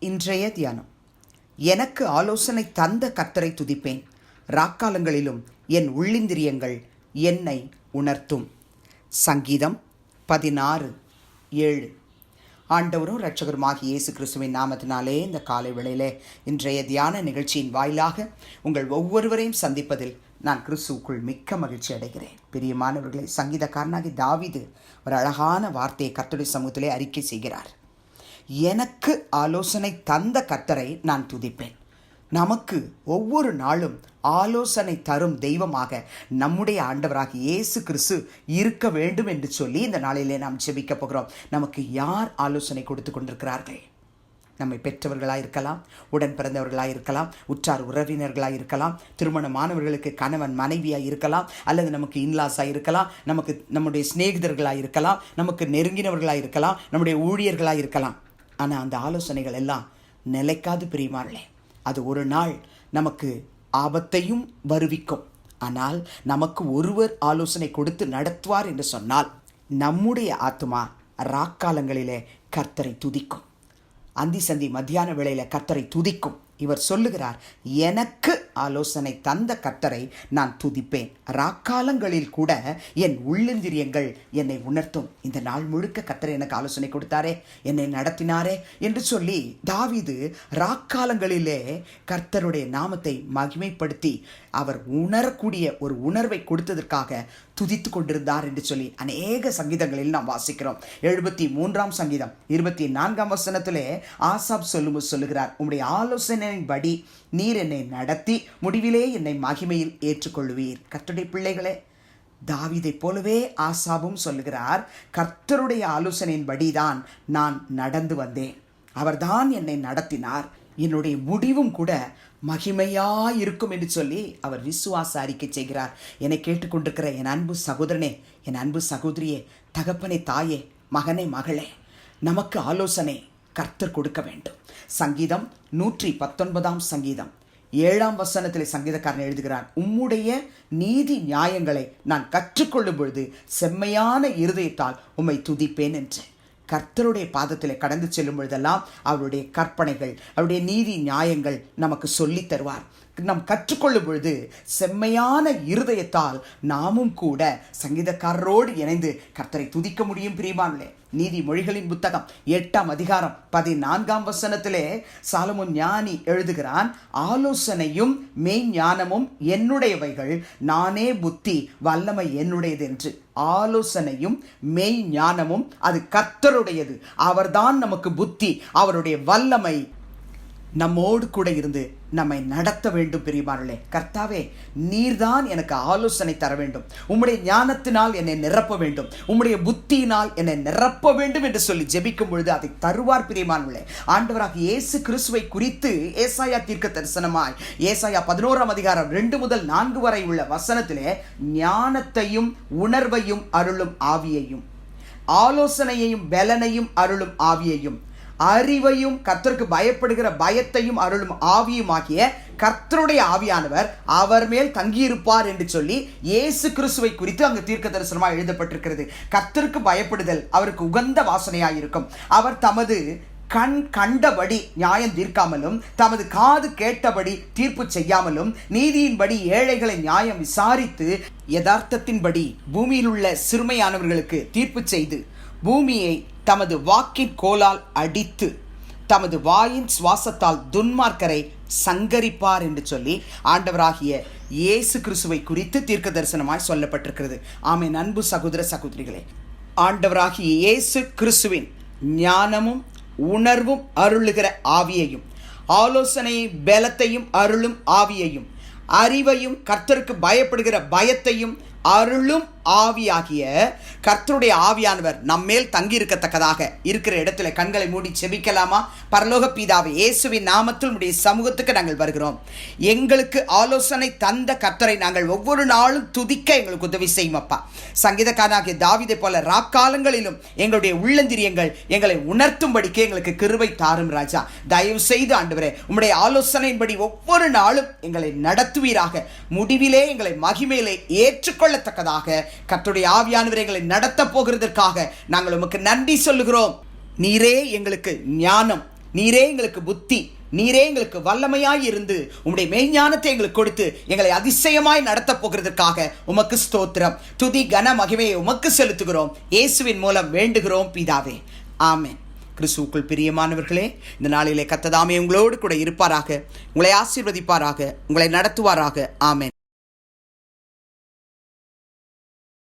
இன்றைய தியானம். எனக்கு ஆலோசனை தந்த கர்த்தரை துதிப்பேன். ராக்காலங்களிலும் என் உள்ளிந்திரியங்கள் என்னை உணர்த்தும். சங்கீதம் 16:7. ஆண்டவரும் இரட்சகருமாகிய இயேசு கிறிஸ்துவின் நாமத்தினாலே இந்த காலை வேளையிலே இன்றைய தியான நிகழ்ச்சியின் வாயிலாக உங்கள் ஒவ்வொருவரையும் சந்திப்பதில் நான் கிறிஸ்துவுக்குள் மிக்க மகிழ்ச்சி அடைகிறேன். பிரியமானவர்களை, சங்கீதக்காரனாகிய தாவீது ஒரு அழகான வார்த்தையை கர்த்தருடைய சமூகத்திலே அறிக்கை செய்கிறார். எனக்கு ஆலோசனை தந்த கர்த்தரை நான் துதிப்பேன். நமக்கு ஒவ்வொரு நாளும் ஆலோசனை தரும் தெய்வமாக நம்முடைய ஆண்டவராகிய இயேசு கிறிஸ்து இருக்க வேண்டும் என்று சொல்லி இந்த நாளிலே நாம் ஜெபிக்க போகிறோம். நமக்கு யார் ஆலோசனை கொடுத்து கொண்டிருக்கிறார்கள்? நம்மை பெற்றவர்களாக இருக்கலாம், உடன் பிறந்தவர்களாக இருக்கலாம், உற்றார் உறவினர்களாக இருக்கலாம், திருமணமானவர்களுக்கு கணவன் மனைவியாக இருக்கலாம், அல்லது நமக்கு இன்லாஸாக இருக்கலாம், நம்முடைய சிநேகிதர்களாக இருக்கலாம், நமக்கு நெருங்கினவர்களாக இருக்கலாம், நம்முடைய ஊழியர்களாக இருக்கலாம். ஆனால் அந்த ஆலோசனைகள் எல்லாம் நிலைக்காது பிரியமானே. அது ஒரு நாள் நமக்கு ஆபத்தையும் வருவிக்கும். ஆனால் நமக்கு ஒருவர் ஆலோசனை கொடுத்து நடத்துவார் என்று சொன்னால் நம்முடைய ஆத்துமா ராக்காலங்களிலே கர்த்தரை துதிக்கும். அந்தி சந்தி மத்தியான வேளையில் கர்த்தரை துதிக்கும். இவர் சொல்லுகிறார், எனக்கு ஆலோசனை தந்த கர்த்தரை நான் துதிப்பேன். ராக்காலங்களில் கூட என் உள்ளிந்திரியங்கள் என்னை உணர்த்தும். இந்த நாள் முழுக்க கர்த்தர் எனக்கு ஆலோசனை கொடுத்தாரே, என்னை நடத்தினாரே என்று சொல்லி தாவீது ராக்காலங்களிலே கர்த்தருடைய நாமத்தை மகிமைப்படுத்தி அவர் உணரக்கூடிய ஒரு உணர்வை கொடுத்ததற்காக துதித்து கொண்டிருந்தார் என்று சொல்லி அநேக சங்கீதங்களில் நாம் வாசிக்கிறோம். 73ஆம் சங்கீதம் 24ஆம் வசனத்திலே ஆசாப் சொல்லுகிறார், உம்முடைய ஆலோசனையின்படி நீர் என்னை நடத்தி முடிவிலே என்னை மகிமையில் ஏற்றுக்கொள்வீர். கர்த்தருடைய பிள்ளைகளே, தாவீதைப் போலவே ஆசாபும் சொல்லுகிறார், கர்த்தருடைய ஆலோசனையின்படிதான் நான் நடந்து வந்தேன். அவர்தான் என்னை நடத்தினார், என்னுடைய முடிவும் கூட மகிமையாயிருக்கும் என்று சொல்லி அவர் விசுவாச அறிக்கை செய்கிறார். என்னை கேட்டுக்கொண்டிருக்கிற என் அன்பு சகோதரனே, என் அன்பு சகோதரியே, தகப்பனே, தாயே, மகனே, மகளே, நமக்கு ஆலோசனை கர்த்தர் கொடுக்க வேண்டும். சங்கீதம் 119ஆம் சங்கீதம் 7ஆம் வசனத்திலே சங்கீதக்காரன் எழுதுகிறார், உம்முடைய நீதி நியாயங்களை நான் கற்றுக்கொள்ளும் பொழுது செம்மையான இருதயத்தால் உம்மை துதிப்பேன் என்று. கர்த்தருடைய பாதத்தில் கடந்து செல்லும் பொழுதெல்லாம் அவருடைய கற்பனைகள், அவருடைய நீதி நியாயங்கள் நமக்கு சொல்லித் தருவார். நாம் கற்றுக்கொள்ளும் பொழுது செம்மையான இருதயத்தால் நாமும் கூட சங்கீதக்காரரோடு இணைந்து கர்த்தரை துதிக்க முடியும். பிரியமானவர்களே, நீதிமொழிகளின் புத்தகம் 8ஆம் அதிகாரம் 14ஆம் வசனத்திலே சாலமோன் ஞானி எழுதுகிறான், ஆலோசனையும் மெய்ஞானமும் என்னுடையவைகள், நானே புத்தி வல்லமை என்னுடையது என்று. ஆலோசனையும் மெய்ஞானமும் அது கர்த்தருடையது. அவர்தான் நமக்கு புத்தி, அவருடைய வல்லமை நம்மோடு கூட இருந்து நம்மை நடத்த வேண்டும். பிரியமானவர்களே, கர்த்தாவே, நீர்தான் எனக்கு ஆலோசனை தர வேண்டும், உம்முடைய ஞானத்தினால் என்னை நிரப்ப வேண்டும், உம்முடைய புத்தியினால் என்னை நிரப்ப வேண்டும் என்று சொல்லி ஜெபிக்கும் பொழுது அதை தருவார். பிரியமானவர்களே, ஆண்டவராக இயேசு கிறிஸ்துவை குறித்து ஏசாயா தீர்க்க தரிசனமாய் ஏசாயா 11ஆம் அதிகாரம் 2 முதல் 4 வரை உள்ள வசனத்திலே ஞானத்தையும் உணர்வையும் அருளும் ஆவியையும், ஆலோசனையையும் பலனையும் அருளும் ஆவியையும், அறிவையும் கர்த்தருக்கு பயப்படுகிற பயத்தையும் அருளும் ஆவியுமாகிய கர்த்தருடைய ஆவியானவர் அவர் மேல் தங்கியிருப்பார் என்று சொல்லி இயேசு கிறிஸ்துவை குறித்து அங்கு தீர்க்க தரிசனமாக எழுதப்பட்டிருக்கிறது. கர்த்தருக்கு பயப்படுதல் அவருக்கு உகந்த வாசனையாயிருக்கும். அவர் தமது கண் கண்டபடி நியாயம் தீர்க்காமலும், தமது காது கேட்டபடி தீர்ப்பு செய்யாமலும், நீதியின்படி ஏழைகளை நியாயம் விசாரித்து, யதார்த்தத்தின்படி பூமியில் உள்ள சிறுமையானவர்களுக்கு தீர்ப்பு செய்து, பூமியை தமது வாக்கின் கோலால் அடித்து, தமது வாயின் சுவாசத்தால் துன்மார்க்கரை சங்கரிப்பார் என்று சொல்லி ஆண்டவராகிய இயேசு கிறிஸ்துவை குறித்து தீர்க்க தரிசனமாய் சொல்லப்பட்டிருக்கிறது. ஆமென். அன்பு சகோதர சகோதரிகளே, ஆண்டவராகிய இயேசு கிறிஸ்துவின் ஞானமும் உணர்வும் அருளுகிற ஆவியையும், ஆலோசனையை பலத்தையும் அருளும் ஆவியையும், அறிவையும் கர்த்தருக்கு பயப்படுகிற பயத்தையும் அருளும் ஆவியாகிய கர்த்தருடைய ஆவியானவர் நம்மேல் தங்கியிருக்கத்தக்கதாக இருக்கிற இடத்துல கண்களை மூடி செபிக்கலாமா? பரலோக பிதாவே, இயேசுவின் நாமத்தில் உம்முடைய சமூகத்துக்கு நாங்கள் வருகிறோம். எங்களுக்கு ஆலோசனை தந்த கர்த்தரை நாங்கள் ஒவ்வொரு நாளும் துதிக்க எங்களுக்கு உதவி செய்யும் அப்பா. சங்கீதக்காரனாகிய தாவீதை போல ராக்காலங்களிலும் எங்களுடைய உள்ளந்திரியங்கள் எங்களை உணர்த்தும்படிக்கு எங்களுக்கு கிருபை தாரும் ராஜா. தயவு செய்து ஆண்டவரே, உம்முடைய ஆலோசனையின்படி ஒவ்வொரு நாளும் எங்களை நடத்துவீராக. முடிவிலே எங்களை மகிமையிலே ஏற்றுக்கொள்ளத்தக்கதாக கர்த்தருடைய ஆவியானவர் எங்களை நடத்த போகிறதற்காக நாங்கள் உமக்கு நன்றி சொல்லுகிறோம். நீரே எங்களுக்கு ஞானம், நீரே எங்களுக்கு புத்தி, நீரே எங்களுக்கு வல்லமையாய் இருந்து உம்முடைய மெய்ஞானத்தை எங்களுக்கு கொடுத்து எங்களை அதிசயமாய் நடத்தப் போகிறதற்காக உமக்கு ஸ்தோத்திரம். துதி கன மகிமையை உமக்கு செலுத்துகிறோம். இயேசுவின் மூலம் வேண்டுகிறோம் பிதாவே, ஆமென். கிறிஸ்துவுக்குள் பிரியமானவர்களே, இந்த நாளிலே கர்த்தர் தாமே உங்களோடு கூட இருப்பாராக, உங்களை ஆசீர்வதிப்பாராக, உங்களை நடத்துவாராக. ஆமென்.